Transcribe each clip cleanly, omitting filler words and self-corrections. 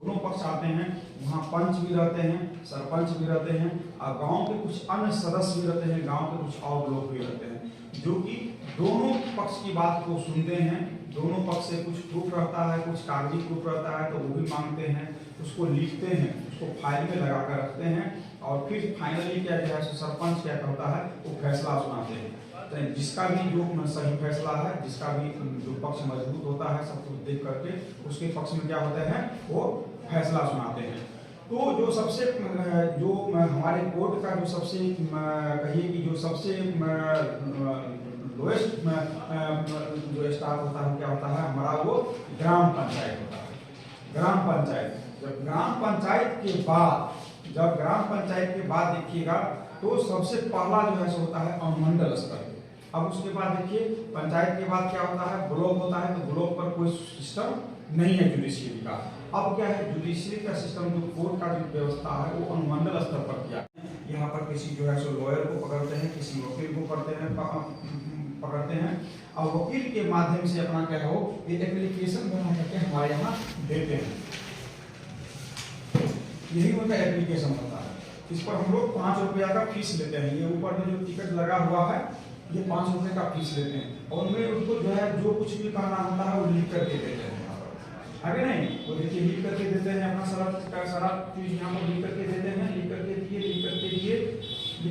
दोनों पक्ष आते हैं, वहाँ पंच भी रहते हैं, सरपंच भी रहते हैं और गांव के कुछ अन्य सदस्य भी रहते हैं, गांव के कुछ और लोग भी रहते हैं, जो कि दोनों पक्ष की बात को सुनते हैं। दोनों पक्ष से कुछ प्रूफ रहता है, कुछ कागजी प्रूफ रहता है तो वो भी मांगते हैं, उसको लिखते हैं, उसको फाइल में लगा कर रखते हैं और फिर फाइनली क्या है सरपंच क्या करता है वो फैसला सुनाते हैं। तो जिसका भी जो सही फैसला है, जिसका भी जो पक्ष मजबूत होता है, सब कुछ देख करके उसके पक्ष में क्या होता है वो फैसला सुनाते हैं। तो जो सबसे जो हमारे कोर्ट का जो सबसे कहिए कि जो सबसे लोएस्ट जो स्टाफ होता है क्या होता है हमारा वो ग्राम पंचायत होता है। ग्राम पंचायत जब ग्राम पंचायत के बाद देखिएगा तो सबसे पहला जो है सो होता है अनुमंडल स्तर। अब उसके बाद देखिए पंचायत के बाद क्या होता है ब्लॉक होता है, तो ब्लॉक पर कोई सिस्टम नहीं है जुडिशियरी का। अब क्या है जुडिशियरी का सिस्टम जो कोर्ट का जो व्यवस्था है वो अनुमंडल स्तर पर किया। यहाँ पर किसी जो है सो लॉयर को पकड़ते हैं, किसी वकील को पकड़ते हैं और वकील के माध्यम से अपना क्या हो ये एप्लीकेशन बना करके हमारे यहाँ देते हैं। यही उनका एप्लीकेशन होता है। इस पर हम लोग 5 रुपया का फीस लेते हैं। ये ऊपर में जो टिकट लगा हुआ है ये 5 रुपये का फीस लेते हैं और उनमें उनको जो है जो कुछ भी कहना होता है वो लिख करके देते हैं। आगे नहीं वो देखिए लिख करके देते हैं, अपना सारा चीज यहाँ पर लिख करके देते हैं, लिख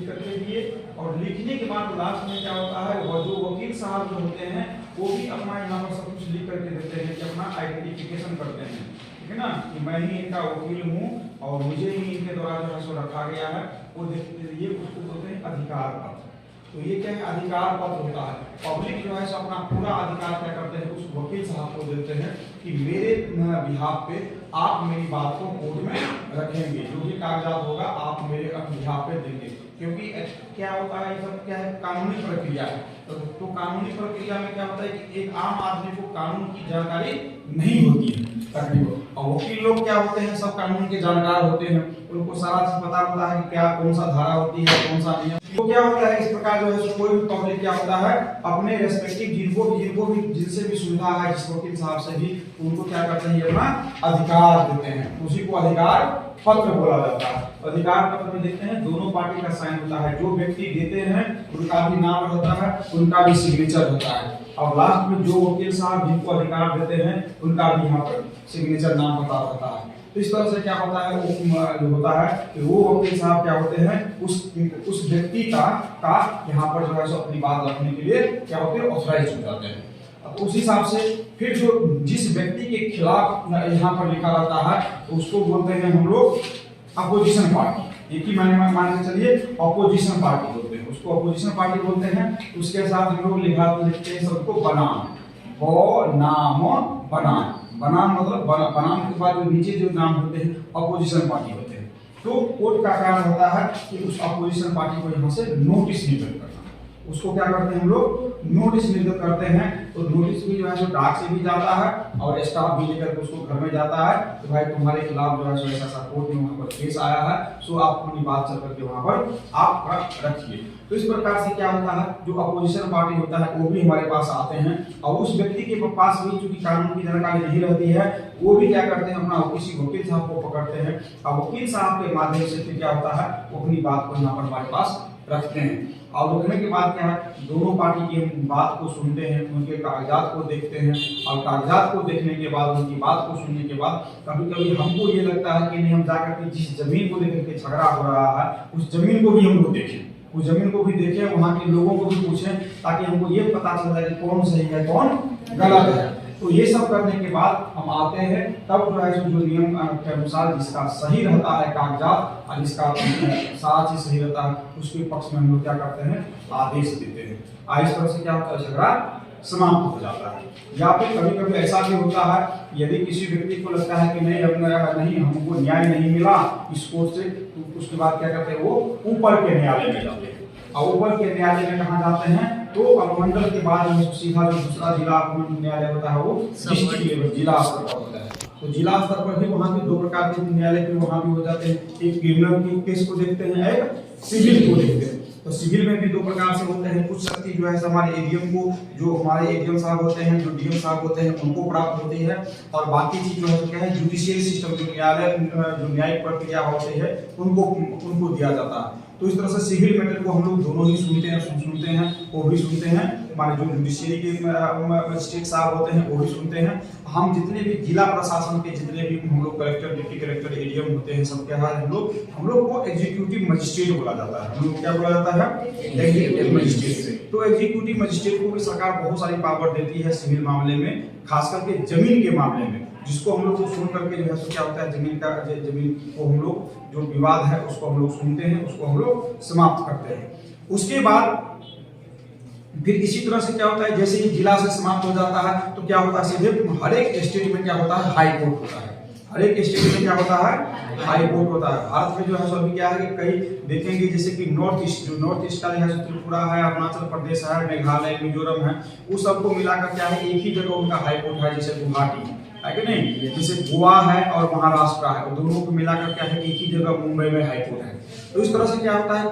करके दिए और लिखने के बाद लास्ट में क्या होता है वो जो वकील साहब जो होते हैं वो भी अपना यहाँ पर सब कुछ लिख करके देते हैं कि अपना आइडेंटिफिकेशन करते हैं, ठीक है ना, कि मैं ही इनका वकील हूँ और मुझे ही इनके द्वारा जो है सो रखा गया है। वो ये उसको बोलते हैं अधिकार पत्र। तो ये क्या है अधिकार पत्र होता है। पब्लिक जो है सो अपना पूरा अधिकार क्या करते हैं उस वकील साहब को देते हैं कि मेरे बिहाफ पे आप मेरी बात को कोर्ट में रखेंगे, जो भी कागजात होगा आप मेरे बिहाफ पे देंगे। क्योंकि क्या होता है ये सब क्या है कानूनी प्रक्रिया है। तो कानूनी प्रक्रिया में क्या होता है कि एक आम आदमी को कानून की जानकारी नहीं होती है तकरीबन, और वकील लोग क्या होते हैं सब कानून के जानकार होते हैं, उनको सारा चीज पता होता है कि क्या कौन सा धारा होती है कौन सा नियम। तो क्या होता है इस प्रकार जो है कोई भी पब्लिक क्या होता है अपने रेस्पेक्टिव जिनको भी जिनसे भी सुविधा है जिस वकील साहब से भी उनको क्या करते हैं अपना अधिकार देते हैं, उसी को अधिकार पत्र बोला जाता है। अधिकार पत्र में देखते हैं दोनों पार्टी का साइन होता है, जो व्यक्ति देते हैं उनका भी नाम होता है, उनका भी सिग्नेचर होता है और लास्ट में जो वकील साहब जिनको अधिकार देते हैं उनका भी यहाँ पर सिग्नेचर नाम होता है। तो इस तरह से क्या होता है वो होता है कि वो वकील साहब क्या होते हैं उस व्यक्ति का यहाँ पर जो है सो अपनी बात रखने के लिए क्या होते हैं ऑथराइज हो जाते हैं। तो उस हिसाब से फिर जो जिस व्यक्ति के खिलाफ यहाँ पर लिखा रहता है तो उसको बोलते हैं हम लोग अपोजिशन पार्टी। एक ही मान के चलिए अपोजिशन पार्टी बोलते हैं, उसको अपोजिशन पार्टी बोलते हैं। उसके साथ हम लोग लिखते हैं सबको बनाम बनाम मतलब बनाम के बाद जो नीचे जो नाम होते हैं अपोजिशन पार्टी होते हैं। तो कोर्ट का काम होता है कि उस अपोजिशन पार्टी को यहाँ से नोटिस निर्गत करना। उसको क्या करते हैं हम लोग नोटिस निर्गत करते हैं। तो नोटिस भी जो है सो डाक से भी जाता है और स्टाफ भी लेकर उसको घर में जाता है तो भाई तुम्हारे खिलाफ जो है सो ऐसा कोर्ट में वहाँ पर केस आया है, सो आप अपनी बात चल करके वहाँ पर आप रखिए। तो इस प्रकार से क्या होता है जो अपोजिशन पार्टी होता है वो भी हमारे पास आते हैं और उस व्यक्ति के पास भी चूंकि कानून की जानकारी नहीं रहती है वो भी क्या करते हैं अपना किसी वकील साहब को पकड़ते हैं और वकील साहब के माध्यम से फिर क्या होता है वो अपनी बात को यहाँ पर हमारे पास रखते हैं। और रखने के बाद क्या है दोनों पार्टी की बात को सुनते हैं, उनके कागजात को देखते हैं और कागजात को देखने के बाद उनकी बात को सुनने के बाद कभी कभी हमको ये लगता है कि नहीं हम जाकर के जिस जमीन को लेकर के झगड़ा हो रहा है उस जमीन को भी हम लोग देखें, उस जमीन को भी देखें, वहाँ के लोगों को भी पूछें ताकि हमको ये पता चल जाए कि कौन सही है कौन गलत है। तो ये सब करने के बाद हम आते हैं तब जो है जो नियम के अनुसार जिसका सही रहता है कागजात और जिसका सारा चीज सही रहता है उसके पक्ष में हम लोग क्या करते हैं आदेश देते हैं। इस तरह से क्या होता है झगड़ा समाप्त हो जाता है। या फिर कभी कभी ऐसा भी होता है यदि किसी व्यक्ति को लगता है कि नहीं हमको न्याय नहीं मिला इस कोर्ट से तो उसके बाद क्या करते हैं वो ऊपर के न्यायालय में जाते हैं और ऊपर के न्यायालय में कहाँ जाते हैं तो अनुमंडल के बाद सीधा जो दूसरा जिला न्यायालय होता है वो डिस्ट्रिक्ट लेवल जिला स्तर पर होता है। तो जिला स्तर पर भी वहाँ भी 2 प्रकार के न्यायालय फिर वहाँ भी हो जाते हैं, एक क्रिमिनल की केस को देखते हैं एक सिविल को देखते हैं। तो सिविल में भी दो प्रकार से होते हैं। कुछ शक्ति जो है हमारे एडीएम को, जो हमारे एडीएम साहब होते हैं, जो डीएम साहब होते हैं, उनको प्राप्त होती है। और बाकी चीज जो है क्या है, जुडिशियल सिस्टम, जो न्यायालय, जो न्यायिक प्रक्रिया होती है, उनको दिया जाता है। तो इस तरह से सिविल मैटर को हम लोग दोनों ही सुनते हैं, वो भी सुनते हैं, हमारे जो जुडिशियरी के मजिस्ट्रेट साहब होते हैं वो भी सुनते हैं। हम जितने भी जिला प्रशासन के जितने भी हम लोग कलेक्टर, डिप्टी कलेक्टर, एडीएम होते हैं, सब क्या है, हम लोग को एग्जीक्यूटिव मजिस्ट्रेट बोला जाता है। हम लोग क्या बोला जाता है, एग्जीक्यूटिव मजिस्ट्रेट। तो एग्जीक्यूटिव मजिस्ट्रेट को भी सरकार बहुत सारी पावर देती है सिविल मामले में, खास करके जमीन के मामले में, जिसको हम लोग को सुन करके जो है तो क्या होता है, जमीन को हम लोग, जो विवाद है उसको हम लोग सुनते हैं, उसको हम लोग समाप्त करते हैं। उसके बाद फिर इसी तरह से क्या होता है, जैसे ही जिला से समाप्त हो जाता है तो क्या होता है, सीधे हर एक स्टेट में क्या होता है, हाई कोर्ट होता है। हर एक स्टेट में क्या होता है, हाई कोर्ट होता है। भारत में जो है सो अभी क्या है कि कई देखेंगे, जैसे कि नॉर्थ ईस्ट का जो है त्रिपुरा है, अरुणाचल प्रदेश है, मेघालय, मिजोरम है, उस सबको मिलाकर क्या है, एक ही जगह उनका हाई कोर्ट है, जैसे गुवाहाटी है कि नहीं, जैसे गोवा है और महाराष्ट्र है, दोनों को मिलाकर क्या है, एक ही जगह मुंबई में हाई कोर्ट है। तो इस तरह से क्या होता है,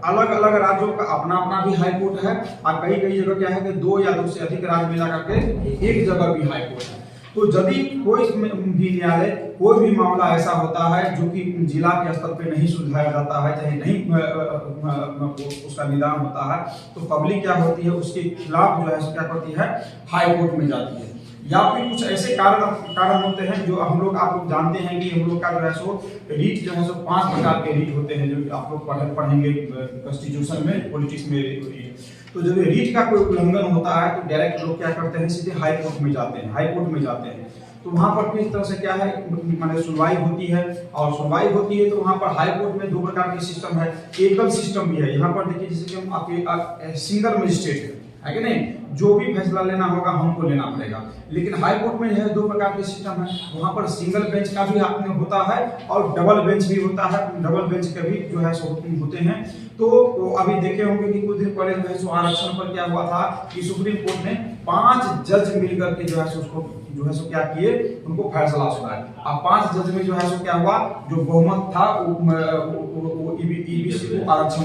अलग अलग राज्यों का अपना अपना भी हाई कोर्ट है, और कई जगह क्या है कि दो या दो से अधिक राज्य मिलाकर के एक जगह भी हाई कोर्ट है। तो यदि कोई भी न्यायालय, कोई भी मामला ऐसा होता है जो कि जिला के स्तर पे नहीं सुलझाया जाता है, चाहे नहीं उसका निदान होता है, तो पब्लिक क्या होती है, उसके खिलाफ जो है क्या करती है, हाई कोर्ट में जाती है। या फिर कुछ ऐसे कारण होते हैं जो हम लोग, आप लोग जानते हैं कि हम लोग का जो है सो रीट जो है सो 5 प्रकार के रीट होते हैं, जो आप लोग पढ़ेंगे कॉन्स्टिट्यूशन में, पॉलिटिक्स में रीट। तो जब रीट का कोई उल्लंघन होता है तो डायरेक्ट लोग क्या करते हैं, सीधे हाई कोर्ट में जाते हैं। तो वहां पर किस तरह से क्या है, माने सुनवाई होती है, और सुनवाई होती है तो वहां पर हाई कोर्ट में दो प्रकार के सिस्टम है। एकल सिस्टम भी है, यहाँ पर देखिए जैसे कि हम आपके सिंगल मजिस्ट्रेट है कि नहीं, जो भी फैसला लेना होगा हमको लेना पड़ेगा। लेकिन हाई कोर्ट में जो है दो प्रकार के सिस्टम है, वहां पर सिंगल बेंच का भी होता है और डबल बेंच भी होता है। डबल बेंच के भी जो है सो होते हैं। तो अभी देखे होंगे कि कुछ दिन पहले जो है सो आरक्षण पर क्या हुआ था कि सुप्रीम कोर्ट ने 5 जज मिलकर के जो है सो उसको जो है सो क्या किए, उनको फैसला सुनाया। अब 5 जज में जो है सो क्या हुआ, जो बहुमत था वो ईबीसी को आरक्षण,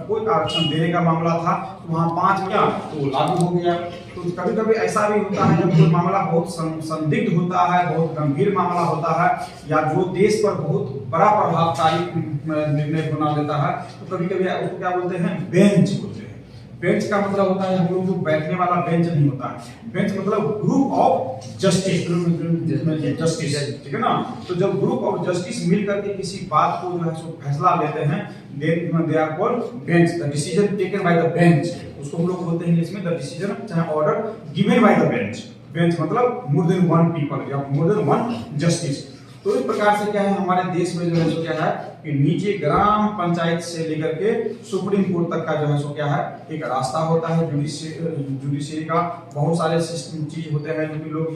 कोई आरक्षण देने का मामला था, तो वहाँ 5 किया तो लागू हो गया। तो कभी कभी ऐसा भी होता है जब कोई मामला बहुत संदिग्ध होता है, बहुत गंभीर मामला होता है, या जो देश पर बहुत बड़ा प्रभावकारी निर्णय बना देता है, तो कभी कभी उसको क्या बोलते हैं, बेंच बोलते हैं। बेंच का मतलब होता है हम लोग जो बैठने वाला बेंच नहीं होता है, बेंच मतलब ग्रुप ऑफ जस्टिस, ठीक है ना। तो जब ग्रुप ऑफ जस्टिस मिल करके किसी बात को जो है सो फैसला लेते हैं, they are called bench, the decision taken by the bench, उसको हम लोग बोलते हैं इंग्लिश में द डिसीजन चाहे order given by the bench. Bench मतलब मोर देन वन पीपल या मोर देन वन जस्टिस। तो इस प्रकार से क्या है, हमारे देश में जो है सो क्या है कि नीचे ग्राम पंचायत से लेकर के सुप्रीम कोर्ट तक का जो है सो क्या है, एक रास्ता होता है जुडिशियरी का। बहुत सारे चीज होते हैं जो कि लोग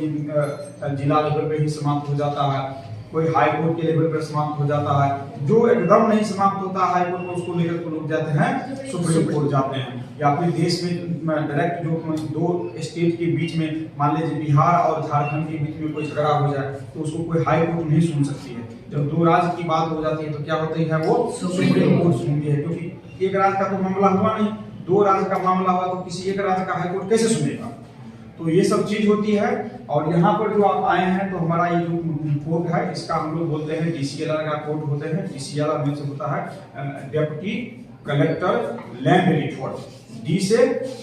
जिला लेवल पे ही समाप्त हो जाता है, कोई हाई कोर्ट के लेवल पर समाप्त हो जाता है। जो एकदम नहीं समाप्त होता हाई कोर्ट में, उसको लेकर लोग जाते हैं सुप्रीम कोर्ट जाते हैं। या फिर देश में डायरेक्ट जो दो स्टेट के बीच में, मान लीजिए बिहार और झारखंड के बीच में कोई झगड़ा हो जाए, तो उसको कोई हाई कोर्ट नहीं सुन सकती है। जब दो राज्य की बात हो जाती है तो क्या होती है, वो सुप्रीम कोर्ट सुनती है, क्योंकि एक राज्य का तो मामला हुआ नहीं, दो राज्य का मामला हुआ, तो किसी एक राज्य का हाई कोर्ट कैसे सुनेगा। तो ये सब चीज होती है। और यहाँ पर जो आप आए हैं, तो हमारा ये जो कोर्ट है, इसका हम लोग बोलते हैं डीसीएलआर का कोर्ट होते हैं। डीसीएलआर में से होता है deputy collector land record, D से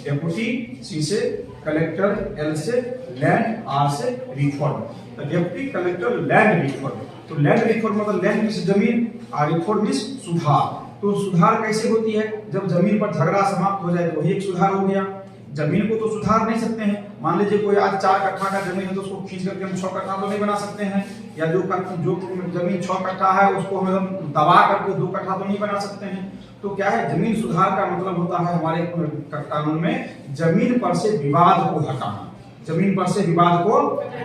डेप्यूटी, सी से कलेक्टर, एल से लैंड, आर से रिकॉर्ड। तो डेप्यूटी कलेक्टर लैंड रिकॉर्ड, तो लैंड रिकॉर्ड मतलब लैंड मींस जमीन, और रिकॉर्ड मींस सुधार। तो सुधार कैसे होती है, जब जमीन पर झगड़ा समाप्त हो जाए तो वही एक सुधार हो गया। जमीन को तो सुधार नहीं सकते हैं, मान लीजिए कोई आज 4 कट्ठा का जमीन है तो उसको खींच करके हम 6 कट्ठा तो नहीं बना सकते हैं, या जो जमीन 6 कट्ठा है उसको हम दबा करके 2 कट्ठा तो नहीं बना सकते हैं। तो क्या है, जमीन सुधार का मतलब होता है हमारे कानून में जमीन पर से विवाद को हटाना, जमीन पर से विवाद को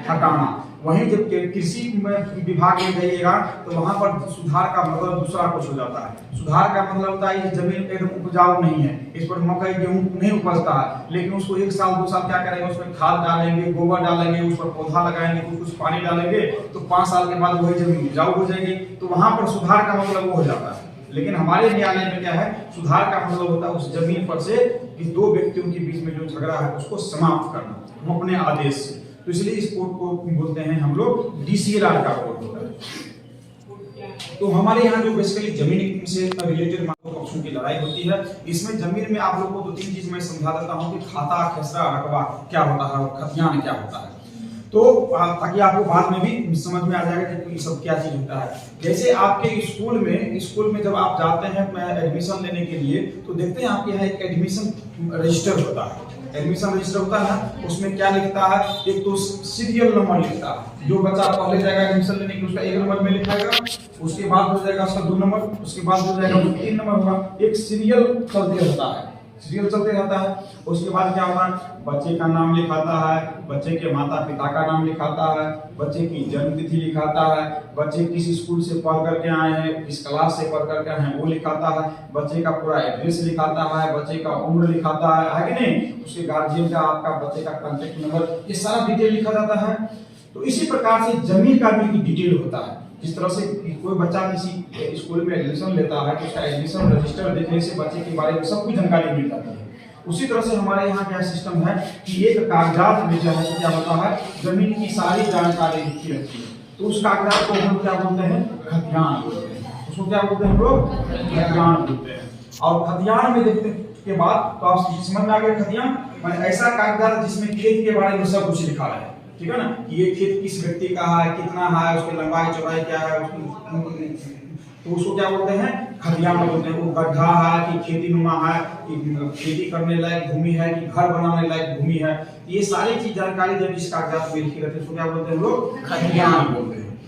हटाना। वहीं जब कृषि विभाग में जाइएगा तो वहां पर सुधार का मतलब दूसरा कुछ हो जाता है। सुधार का मतलब होता है ये जमीन एकदम उपजाऊ नहीं है, इस पर मकई गेहूं नहीं उपजता है, लेकिन उसको 1 साल 2 साल क्या करेंगे, उसमें खाद डालेंगे, गोबर डालेंगे, उस पर पौधा लगाएंगे, कुछ पानी डालेंगे, तो 5 साल के बाद वही जमीन उपजाऊ हो जाएगी। तो वहां पर सुधार का मतलब वो हो जाता है। लेकिन हमारे न्यायालय में क्या है, सुधार का मतलब होता है उस जमीन पर से कि दो व्यक्तियों के बीच में जो झगड़ा है उसको समाप्त करना अपने आदेश से। तो इसलिए इस कोर्ट को बोलते हैं हम लोग DCLR का कोर्ट होता है। तो हमारे यहाँ जो बेसिकली जमीन से रिलेटेड पक्षों की लड़ाई होती है, इसमें जमीन में आप लोगों को 2-3 चीज मैं समझा देता हूँ कि खाता, खसरा, रकबा क्या होता है और खतियान क्या होता है, तो ताकि आपको बाद में भी समझ में आ जाएगा कि ये सब क्या चीज होता है। जैसे आपके स्कूल में जब आप जाते हैं एडमिशन लेने के लिए, तो देखते हैं आपके यहाँ एक एडमिशन रजिस्टर होता है। एडमिशन रजिस्टर होता है, उसमें क्या लिखता है, एक तो सीरियल नंबर लिखता है। जो बच्चा पहले जाएगा एडमिशन लेने के लिए उसका 1 नंबर में लिखाएगा, उसके बाद हो जाएगा उसका 2 नंबर, उसके बाद हो जाएगा 3 नंबर होगा। एक सीरियल चलते रहता है, सीरियल चलते रहता है। उसके बाद क्या होता है, बच्चे का नाम लिखाता है, बच्चे के माता पिता का नाम लिखाता है, बच्चे की जन्म तिथि लिखाता है, बच्चे किस स्कूल से पढ़ करके आए हैं, किस क्लास से पढ़ करके आए हैं वो लिखाता है, बच्चे का पूरा एड्रेस लिखाता है, बच्चे का उम्र लिखाता है कि नहीं, उसके गार्जियन का, आपका बच्चे का कॉन्टेक्ट नंबर, ये सारा डिटेल लिखा जाता है। तो इसी प्रकार से जमीन का भी डिटेल होता है। जिस तरह से कोई बच्चा किसी स्कूल में एडमिशन लेता है तो उसका एडमिशन रजिस्टर देखने से बच्चे के बारे में सब कुछ जानकारी मिल जाती है। उसी तरह से हमारे यहाँ क्या सिस्टम है कि एक कागजात में जो है क्या होता है, जमीन की सारी जानकारी लिखी रहती है। तो उस कागजात को हम क्या बोलते हैं, खतियान बोलते हैं। उसको क्या बोलते हैं हम लोग, खतियान बोलते हैं। और खतियान में देखने के बाद तो आप समझ में आ गए, खतियान माने ऐसा कागजात जिसमें खेत के बारे में सब कुछ लिखा है, ठीक है ना, कि ये खेत किस व्यक्ति का है, कितना है, उसकी लंबाई चौड़ाई क्या है, तो उसको क्या बोलते हैं, खतियान बोलते हैं। वो गड्ढा है कि खेती नुमा है, कि खेती करने लायक भूमि है, कि घर बनाने लायक भूमि है, ये सारी चीज जानकारी जब इस कागजात में लिखी रहती है उसको क्या बोलते हैं लोग, खतियान बोलते हैं।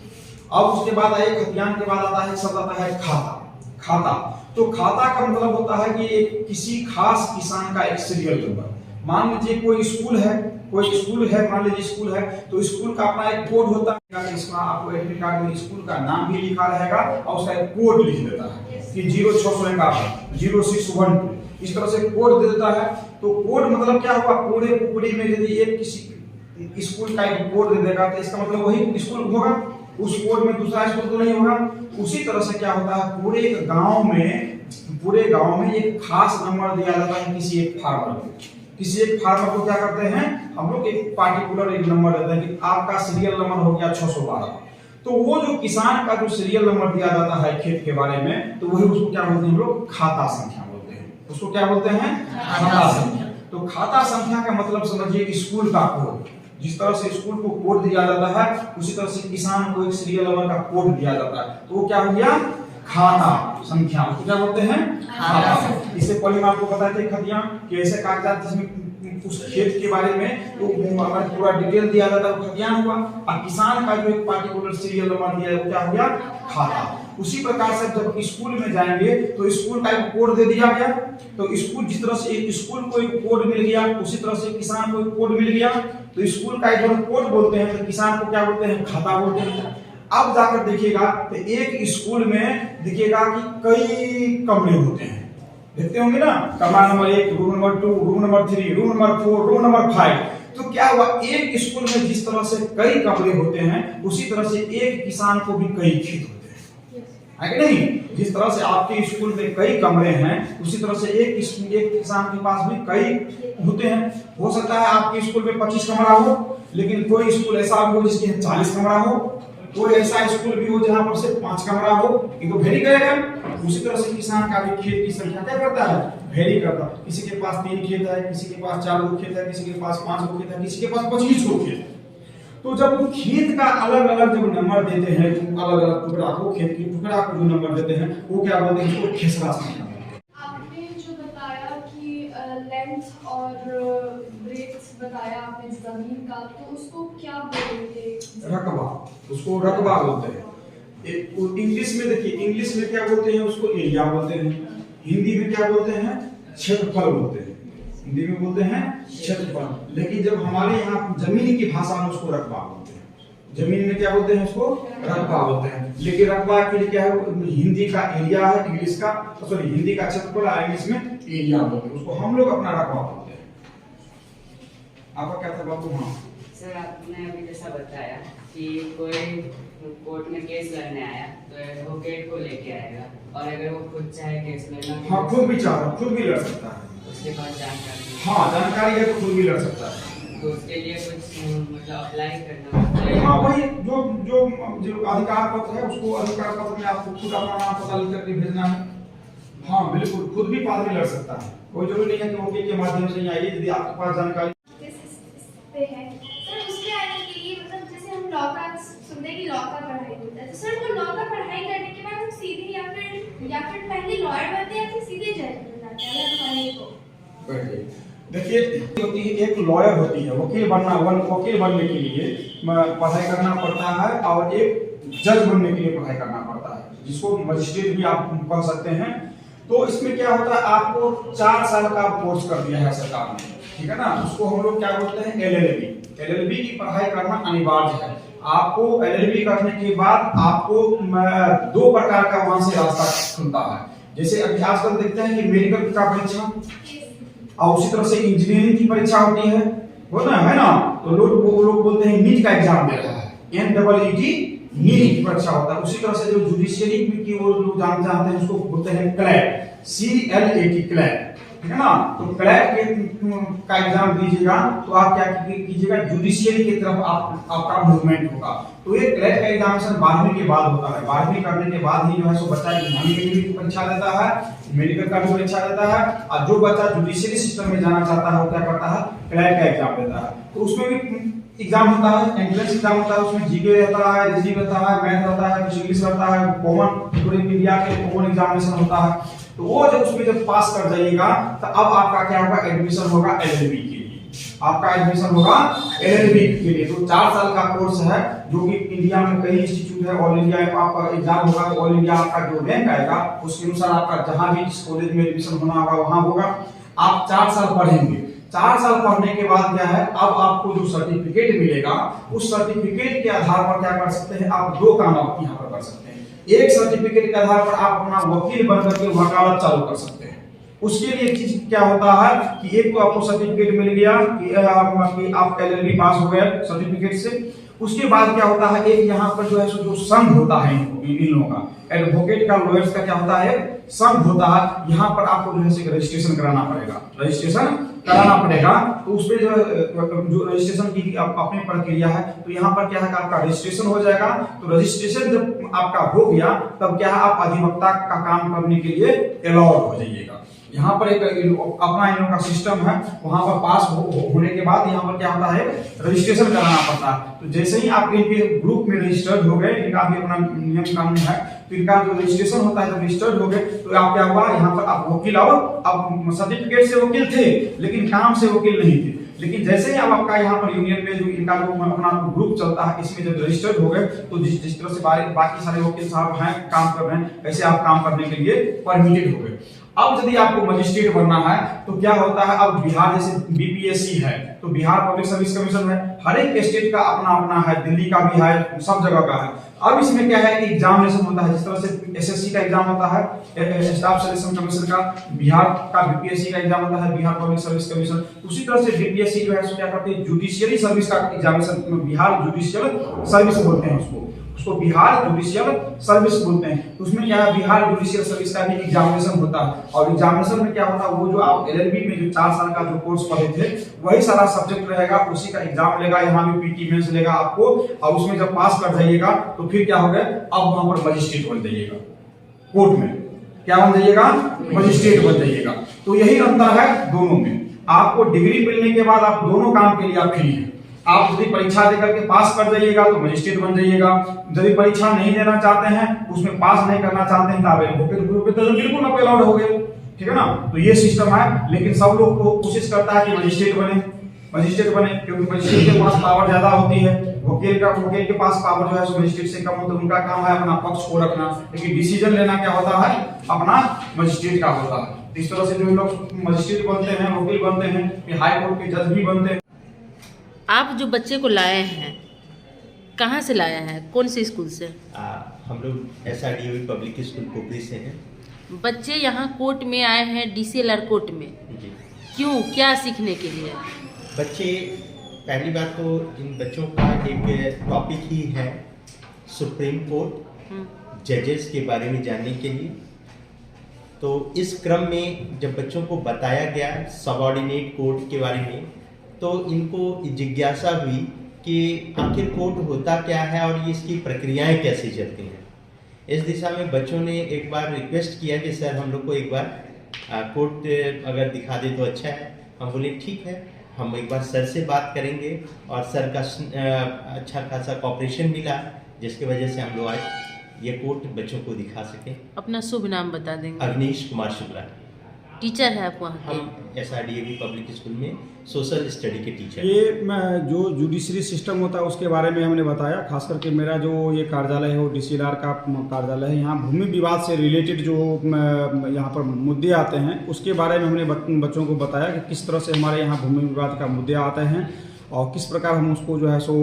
अब उसके बाद आए खतियान के बाद आता है शब्द आता है खाता। खाता, तो खाता का मतलब होता है कि एक किसी खास किसान का एक सीरियल नंबर। मान लीजिए कोई स्कूल है, मान लीजिए स्कूल है, तो स्कूल का अपना एक कोड होता है। इसमें आपको एडमिट कार्ड में स्कूल का नाम भी लिखा रहेगा और उसका एक कोड लिख देता है कि 0651 0612, इस तरह से कोड दे देता है। तो कोड मतलब क्या हुआ, पूरे टुकड़ी में यदि एक किसी स्कूल का एक कोड दे देगा तो इसका मतलब वही स्कूल होगा, उस कोड में दूसरा स्कूल तो नहीं होगा। उसी तरह से क्या होता है, पूरे गांव में एक खास नंबर दिया जाता है किसी एक फार्मर को। किसी एक फार्मर को क्या करते हैं हम लोग, एक पार्टिकुलर एक नंबर देते हैं कि आपका सीरियल नंबर हो गया 612। तो वो जो किसान का जो सीरियल नंबर दिया जाता है खेत के बारे में, तो वही उसको क्या बोलते हैं हम लोग, खाता संख्या बोलते हैं। उसको क्या बोलते हैं, खाता संख्या। तो खाता संख्या का मतलब समझिए स्कूल का कोड। जिस तरह से स्कूल को कोड दिया जाता है उसी तरह से किसान को एक सीरियल नंबर का कोड दिया जाता है। तो वो क्या हो गया, खाता संख्या। उसको क्या बोलते हैं, खाता। इससे पहले मैं आपको बताया था खतियान कि ऐसे कागजात जिसमें उस खेत के बारे में तो हमारा पूरा डिटेल दिया जाता है, खतियान हुआ। और किसान का जो एक पार्टिकुलर सीरियल नंबर दिया है वो क्या हो गया, खाता। उसी प्रकार से जब स्कूल में जाएंगे तो स्कूल का एक कोड दे दिया गया। तो स्कूल जिस तरह से स्कूल को एक कोड मिल गया, उसी तरह से किसान को एक कोड मिल गया। तो स्कूल का एक कोड बोलते हैं तो किसान को क्या बोलते हैं, खाता बोलते हैं। अब जाकर देखिएगा तो एक स्कूल में देखिएगा कि कई कमरे होते हैं, देखते होंगे ना, कमरा number 1, room number 2, room number 3, room number 4, room number 5। तो क्या हुआ, एक स्कूल में जिस तरह से कई कमरे होते हैं उसी तरह से एक किसान को भी कई खेत होते हैं, है कि नहीं। जिस तरह से आपके स्कूल में कई कमरे हैं उसी तरह से एक किसान के पास भी कई होते हैं। हो सकता है आपके स्कूल में 25 कमरा हो, लेकिन कोई स्कूल ऐसा भी हो जिसके 40 कमरा हो, कोई ऐसा स्कूल भी हो जहां पर सिर्फ 5 कमरा हो, ये तो वेरी करेगा। उसी तरह से किसान का भी खेत की संख्या क्या करता है, वेरी करता है। किसी के पास 3 खेत है, किसी के पास 4 खेत है, किसी के पास 5 खेत है, किसी के पास 25 खेत है। तो जब खेत का अलग अलग जब नंबर देते हैं, अलग अलग टुकड़ा को, खेत की टुकड़ा को जो नंबर देते हैं वो क्या बोलते हैं, उसको खेसरा संख्या। आपने जो बताया कि लेंथ और ब्रेड्थ बताया आपने जमीन का, तो उसको क्या बोलेंगे, रकबा, उसको रकबा बोलते हैं। इंग्लिश में देखिए, इंग्लिश में क्या बोलते हैं, उसको एरिया बोलते हैं। हिंदी में क्या बोलते हैं, क्षेत्रफल बोलते हैं। हिंदी में बोलते हैं क्षेत्रफल, लेकिन जब हमारे यहाँ जमीन की भाषा में उसको रकबा बोलते हैं। जमीन में क्या बोलते हैं, उसको रकबा बोलते हैं। लेकिन रकबा के लिए क्या है, हिंदी का एरिया है, इंग्लिश का सॉरी हिंदी का क्षेत्रफल है, इंग्लिश में एरिया बोलते हैं। उसको हम लोग अपना रकबा बोलते हैं। आपका क्या था बाबू? हाँ सर, आपने अभी जैसा बताया कि कोई कोर्ट में केस लड़ने आया तो एडवोकेट को लेके आएगा, और अगर वो खुद चाहे केस लड़ना हाँ, खुद भी लड़ सकता है। उसके पास जानकारी, हाँ, जानकारी है तो खुद भी लड़ सकता है। तो उसके लिए कुछ मतलब अप्लाई करना होता है। हाँ, वही जो अधिकार पत्र है उसको अधिकार पत्र में आपको खुद अपना नाम पता लिख करके भेजना है। हाँ, बिल्कुल खुद भी पादरी लड़ सकता है, कोई जरूरी नहीं है कि वकील के माध्यम से ही आइए। यदि आपके पास जानकारी पे है सर, उसके आने के लिए मतलब जैसे हम लॉ का सुनते हैं कि लॉ का पढ़ाई होता है, तो सर वो लॉ का पढ़ाई करने के बाद हम सीधे या फिर पहले लॉयर बनते हैं या फिर सीधे जज बन जाते हैं अगर हमारे को। देखिए, होती है एक लॉयर होती है, वकील बनने के लिए पढ़ाई करना पड़ता है, और एक जज बनने के लिए पढ़ाई करना पड़ता है, जिसको मजिस्ट्रेट भी आप कह सकते हैं। तो इसमें क्या होता है, आपको 4 साल का कोर्स कर दिया है सरकार ने, ठीक है ना। उसको हम लोग क्या बोलते हैं, एलएलबी की पढ़ाई करना अनिवार्य है। आपको एलएलबी करने के बाद आपको 2 प्रकार का वहां से रास्ता खुलता है। जैसे अभी आजकल देखते हैं कि मेडिकल का परीक्षा और उसी तरह से इंजीनियरिंग की परीक्षा होती है, है ना। तो लोग बोलते हैं नीट का एग्जाम दे रहा है, NEET नीट की परीक्षा होता है। उसी तरह से जो जुडिशियरी की वो लोग जानते हैं उसको बोलते हैं क्लैट, CLAT क्लैट, ठीक है ना। तो क्लैट का एग्जाम दीजिएगा तो आप क्या कीजिएगा, जुडिशियरी की तरफ आपका मूवमेंट होगा। तो ये क्लैट का एग्जामिनेशन 12वीं के बाद होता है। 12वीं करने के बाद ही जो है सो बच्चा इंजीनियरिंग की परीक्षा देता है, मेडिकल का भी परीक्षा देता है, और जो बच्चा जुडिशियरी सिस्टम में जाना चाहता है वो क्या करता है, क्लैट का एग्जाम देता है। तो उसमें भी एग्जाम होता है, एंट्रेंस एग्जाम होता है, उसमें जीके रहता है, रीजनिंग रहता है, मैथ रहता है, कुछ इंग्लिश रहता है, कॉमन पूरे इंडिया के कॉमन एग्जामिनेशन होता है। तो वो जब उसमें जब पास कर जाइएगा तो अब आपका क्या होगा, एडमिशन होगा एलएलबी के लिए। आपका एडमिशन होगा एलएलबी के लिए। तो 4 साल का कोर्स है, जो कि इंडिया में कई इंस्टीट्यूट है। ऑल इंडिया आपका एग्जाम होगा, तो ऑल इंडिया आपका जो रैंक आएगा उसके अनुसार आपका जहां भी इस कॉलेज में एडमिशन होना होगा वहां होगा। आप 4 साल पढ़ेंगे। 4 साल पढ़ने के बाद क्या है, अब आपको जो सर्टिफिकेट मिलेगा उस सर्टिफिकेट के आधार पर क्या कर सकते हैं, आप 2 काम आप यहाँ पर कर सकते हैं। एक सर्टिफिकेट के आधार पर आप अपना वकील बनकर के वकालत चालू कर सकते हैं। उसके लिए चीज क्या होता है कि एक तो आपको सर्टिफिकेट मिल गया कि आप एलएलबी पास हो गए सर्टिफिकेट से। उसके बाद क्या होता है, एक यहाँ पर जो है जो संघ होता है इन लोगों का, एडवोकेट का, लॉयर्स का क्या होता है, संघ होता है। यहाँ पर आपको जो है रजिस्ट्रेशन कराना पड़ेगा, तो उसपे जो रजिस्ट्रेशन की अपनी प्रक्रिया है। तो यहाँ पर क्या है कि आपका रजिस्ट्रेशन हो जाएगा। तो रजिस्ट्रेशन जब आपका हो गया तब क्या है, आप अधिवक्ता का काम करने के लिए अलाउड हो जाइएगा। यहाँ पर एक अपना इन लोगों का सिस्टम है, वहां पर पास होने के बाद यहाँ पर क्या होता है, रजिस्ट्रेशन कराना पड़ता है। तो जैसे ही आप इनके ग्रुप में रजिस्टर्ड हो गए, इनका भी अपना नियम कानून है, तो इनका जो रजिस्ट्रेशन होता है, जब रजिस्टर्ड हो गए तो आप क्या हुआ, यहाँ पर आप वकील आओ। अब सर्टिफिकेट से वकील थे लेकिन काम से वकील नहीं थे। लेकिन जैसे ही अब आपका यहाँ पर यूनियन में जो इनका जो अपना ग्रुप चलता है, इसमें जब रजिस्टर्ड हो गए तो जिस तरह से बाकी सारे वकील साहब हैं काम कर रहे हैं, ऐसे आप काम करने के लिए परमिटेड हो गए। अब यदि आपको मजिस्ट्रेट बनना है तो क्या होता है, अब बिहार जैसे बीपीएससी है तो बिहार पब्लिक सर्विस कमीशन है, हर एक स्टेट का अपना अपना है, दिल्ली का भी है, सब जगह का है। अब इसमें क्या है कि एग्जामिनेशन होता है, जिस तरह से एसएससी का एग्जाम होता है, स्टाफ सिलेक्शन कमीशन का, बिहार का बीपीएससी का एग्जाम होता है, बिहार पब्लिक सर्विस कमीशन। उसी तरह से बीपीएससी जो है क्या करते हैं, जुडिशियरी सर्विस का एग्जामिनेशन, बिहार जुडिशियल सर्विस बोलते हैं उसको बिहार जुडिशियल सर्विस बोलते हैं। तो उसमें क्या है, बिहार जुडिशियल सर्विस का भी एग्जामिनेशन होता है। और एग्जामिनेशन में क्या होता है, वो जो आप एलएलबी में जो 4 साल का जो कोर्स पढ़े थे वही सारा सब्जेक्ट रहेगा, उसी का एग्जाम लेगा। यहाँ भी पीटी मेंस लेगा आपको, और उसमें जब पास कर जाइएगा तो फिर क्या हो गया, अब वहां पर मजिस्ट्रेट बन जाइएगा। कोर्ट में क्या बन जाइएगा, मजिस्ट्रेट बन जाइएगा। तो यही अंतर है दोनों में। आपको डिग्री मिलने के बाद आप दोनों काम के लिए आप फ्री हैं। आप यदि परीक्षा देकर के पास कर जाइएगा तो मजिस्ट्रेट बन जाइएगा। यदि परीक्षा नहीं देना चाहते हैं, उसमें पास नहीं करना चाहते हैं, तो आप एडवोकेट ग्रुप में तो बिल्कुल आप अलाउड हो गए, ठीक है ना। तो ये सिस्टम है। लेकिन सब लोग को कोशिश करता है कि मजिस्ट्रेट बने, क्योंकि मजिस्ट्रेट के पास पावर ज्यादा होती है। वकील के पास पावर जो है मजिस्ट्रेट से कम होता है, उनका काम है अपना पक्ष को रखना, लेकिन डिसीजन लेना क्या होता है, अपना मजिस्ट्रेट का होता है। इस तरह से जो लोग मजिस्ट्रेट बनते हैं, वकील बनते हैं, हाई कोर्ट के जज भी बनते हैं। आप जो बच्चे को लाए हैं, कहाँ से लाया है, कौन से स्कूल से? हम लोग SRDOE पब्लिक स्कूल पोखरी से हैं। बच्चे यहाँ कोर्ट में आए हैं, DCLR कोर्ट में। जी। क्यों, क्या सीखने के लिए? बच्चे पहली बात तो इन बच्चों का एक टॉपिक ही है सुप्रीम कोर्ट जजेस के बारे में जानने के लिए। तो इस क्रम में जब बच्चों को बताया गया सबऑर्डिनेट कोर्ट के बारे में, तो इनको जिज्ञासा हुई कि आखिर कोर्ट होता क्या है और ये इसकी प्रक्रियाएं कैसे चलती हैं। इस दिशा में बच्चों ने एक बार रिक्वेस्ट किया कि सर हम लोग को एक बार कोर्ट अगर दिखा दे तो अच्छा है। हम बोले ठीक है, हम एक बार सर से बात करेंगे, और सर का अच्छा खासा कॉपरेशन मिला, जिसकी वजह से हम लोग आज ये कोर्ट बच्चों को दिखा सके। अपना शुभ नाम बता देंगे। अवनीश कुमार शुक्ला, टीचर है आप वहाँ हम SRDAV पब्लिक स्कूल में सोशल स्टडी के टीचर। ये जो जुडिशरी सिस्टम होता है उसके बारे में हमने बताया। खास करके मेरा जो ये कार्यालय है वो DCLR का कार्यालय है। यहाँ भूमि विवाद से रिलेटेड जो यहाँ पर मुद्दे आते हैं उसके बारे में हमने बच्चों को बताया कि किस तरह से हमारे यहाँ भूमि विवाद का मुद्दे आते हैं और किस प्रकार हम उसको जो है सो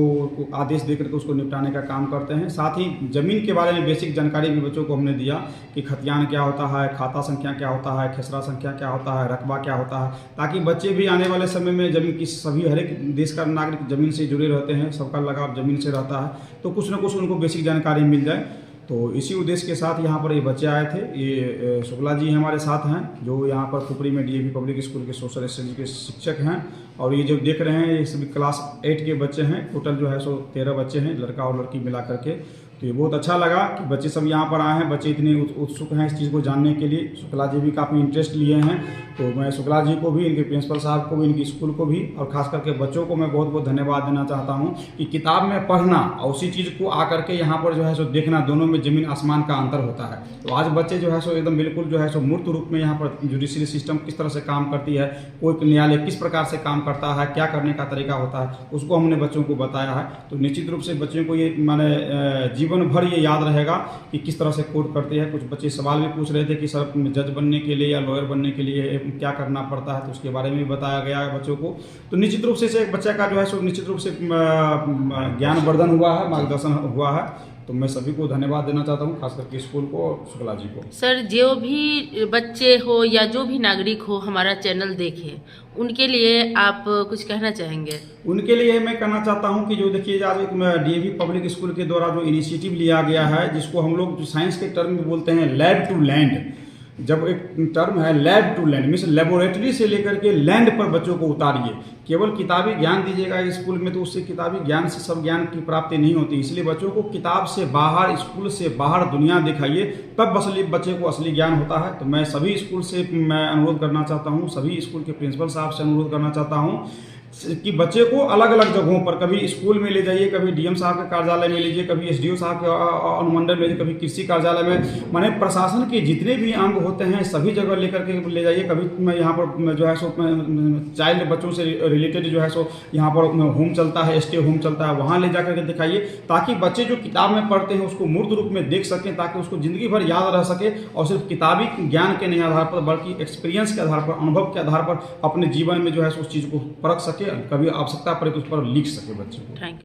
आदेश दे करके उसको निपटाने का काम करते हैं। साथ ही ज़मीन के बारे में बेसिक जानकारी भी बच्चों को हमने दिया कि खतियान क्या होता है, खाता संख्या क्या होता है, खेसरा संख्या क्या होता है, रकबा क्या होता है, ताकि बच्चे भी आने वाले समय में ज़मीन की सभी हर एक देश का नागरिक ज़मीन से जुड़े रहते हैं, सबका लगाव ज़मीन से रहता है, तो कुछ ना कुछ उनको बेसिक जानकारी मिल जाए। तो इसी उद्देश्य के साथ यहाँ पर ये बच्चे आए थे। ये शुक्ला जी हमारे साथ हैं जो यहाँ पर खुपरी में DAV पब्लिक स्कूल के सोशल स्टडी के शिक्षक हैं। और ये जो देख रहे हैं ये सभी क्लास 8 के बच्चे हैं। टोटल जो है सो 13 बच्चे हैं, लड़का और लड़की मिला करके। तो ये बहुत अच्छा लगा कि बच्चे सब यहाँ पर आए हैं। बच्चे इतने उत्सुक हैं इस चीज़ को जानने के लिए। शुक्ला जी भी काफ़ी इंटरेस्ट लिए हैं। तो मैं शुक्ला जी को भी, इनके प्रिंसिपल साहब को भी, इनकी स्कूल को भी और ख़ास करके बच्चों को मैं बहुत बहुत धन्यवाद देना चाहता हूँ कि किताब में पढ़ना और उसी चीज़ को आकर के यहाँ पर जो है सो देखना, दोनों में ज़मीन आसमान का अंतर होता है। तो आज बच्चे जो है सो एकदम बिल्कुल जो है सो मूर्त रूप में यहाँ पर जुडिशरी सिस्टम किस तरह से काम करती है, कोई न्यायालय किस प्रकार से काम करता है, क्या करने का तरीका होता है, उसको हमने बच्चों को बताया है। तो निश्चित रूप से बच्चों को ये माने जीवन भर ये याद रहेगा कि किस तरह से कोर्ट करती है। कुछ बच्चे सवाल भी पूछ रहे थे कि सर जज बनने के लिए या लॉयर बनने के लिए क्या करना पड़ता है, तो उसके बारे में भी बताया गया है बच्चों को। तो निश्चित रूप से एक बच्चे का जो है सो निश्चित रूप से ज्ञानवर्धन हुआ है, मार्गदर्शन हुआ है। तो मैं सभी को धन्यवाद देना चाहता हूँ, खास करके स्कूल को और शुक्ला जी को। सर जो भी बच्चे हो या जो भी नागरिक हो हमारा चैनल देखे, उनके लिए आप कुछ कहना चाहेंगे? उनके लिए मैं कहना चाहता हूं कि जो देखिए आज एक DAV पब्लिक स्कूल के द्वारा जो इनिशिएटिव लिया गया है, जिसको हम लोग साइंस के टर्म में बोलते हैं लैब टू लैंड। जब एक टर्म है lab to land, means laboratory से लेकर के लैंड पर बच्चों को उतारिए। केवल किताबी ज्ञान दीजिएगा स्कूल में तो उससे किताबी ज्ञान से सब ज्ञान की प्राप्ति नहीं होती। इसलिए बच्चों को किताब से बाहर, स्कूल से बाहर दुनिया दिखाइए, तब असली बच्चे को असली ज्ञान होता है। तो मैं सभी स्कूल से मैं अनुरोध करना चाहता हूँ, सभी स्कूल के प्रिंसिपल साहब से अनुरोध करना चाहता हूँ कि बच्चे को अलग अलग जगहों पर, कभी स्कूल में ले जाइए, कभी DM साहब के कार्यालय में लीजिए, कभी SDO साहब के अनुमंडल में, कभी कृषि कार्यालय में, माने प्रशासन के जितने भी अंग होते हैं सभी जगह लेकर के ले जाइए। कभी मैं यहाँ पर जो है सो चाइल्ड बच्चों से रिलेटेड जो है सो यहाँ पर होम चलता है, STO होम चलता है, वहाँ ले जा करके दिखाइए, ताकि बच्चे जो किताब में पढ़ते हैं उसको मूर्त रूप में देख सकें, ताकि उसको ज़िंदगी भर याद रह सके और सिर्फ किताबी ज्ञान के नहीं आधार पर बल्कि एक्सपीरियंस के आधार पर, अनुभव के आधार पर अपने जीवन में जो है उस चीज़ को परख सके, कभी आवश्यकता पड़े तो उस पर लिख सके बच्चे को। Thank you.